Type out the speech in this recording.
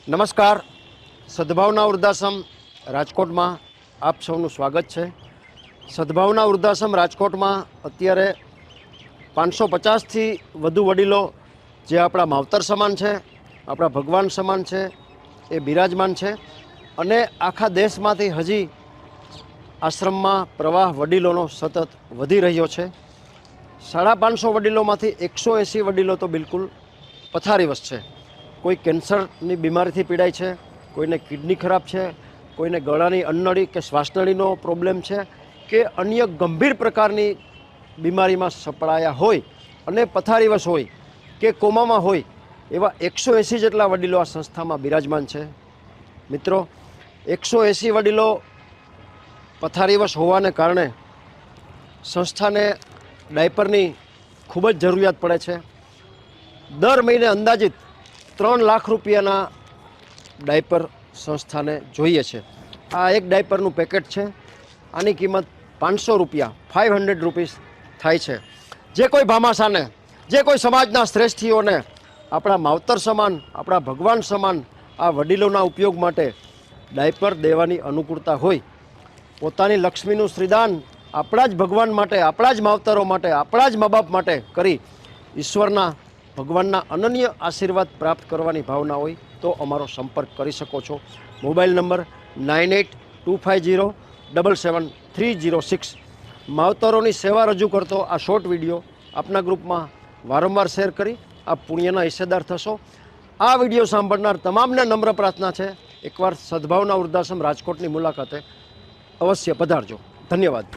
નમસ્કાર. સદભાવના વૃદ્ધાશ્રમ રાજકોટમાં આપ સૌનું સ્વાગત છે. સદભાવના વૃદ્ધાશ્રમ રાજકોટમાં અત્યારે 550થી વધુ વડીલો જે આપણા માવતર સમાન છે, આપણા ભગવાન સમાન છે, એ બિરાજમાન છે. અને આખા દેશમાંથી હજી આશ્રમમાં પ્રવાહ વડીલોનો સતત વધી રહ્યો છે. 550 વડીલોમાંથી 180 વડીલો તો બિલકુલ પથારીવશ છે. કોઈ કેન્સરની બીમારીથી પીડાય છે, કોઈને કિડની ખરાબ છે, કોઈને ગળાની અન્નળી કે શ્વાસનળીનો પ્રોબ્લેમ છે, કે અન્ય ગંભીર પ્રકારની બીમારીમાં સપડાયા હોય અને પથારીવશ હોય કે કોમામાં હોય એવા 180 જેટલા વડીલો આ સંસ્થામાં બિરાજમાન છે. મિત્રો, 180 વડીલો પથારીવશ હોવાને કારણે સંસ્થાને ડાયપરની ખૂબ જ જરૂરિયાત પડે છે. દર મહિને અંદાજિત 3 લાખ રૂપિયાના ડાયપર સંસ્થાને જોઈએ છે. આ એક ડાયપરનું પેકેટ છે. આની કિંમત 500 રૂપિયા, 500 રૂપીસ થાય છે. જે કોઈ ભામાશાને, જે કોઈ સમાજના શ્રેષ્ઠીઓને આપણા માવતર સમાન, આપણા ભગવાન સમાન આ વડીલોના ઉપયોગ માટે ડાયપર દેવાની અનુકૂળતા હોય, પોતાની લક્ષ્મીનું શ્રીદાન આપણા જ ભગવાન માટે, આપણા જ માવતરો માટે, આપણા જ મા બાપ માટે કરી ઈશ્વરના ભગવાનના અનન્ય આશીર્વાદ પ્રાપ્ત કરવાની ભાવના હોય તો અમારો સંપર્ક કરી શકો છો. Mobile number 9825077306. માવતરોની સેવા રજૂ કરતો આ શોર્ટ વિડીયો આપના ગ્રુપમાં વારંવાર શેર કરી આપ પુણ્યના હિસ્સેદાર થશો. આ વિડીયો સાંભળનાર તમામને નમ્ર પ્રાર્થના છે, એકવાર સદભાવના વૃદ્ધાશ્રમ રાજકોટની મુલાકાતે અવશ્ય પધારજો. ધન્યવાદ.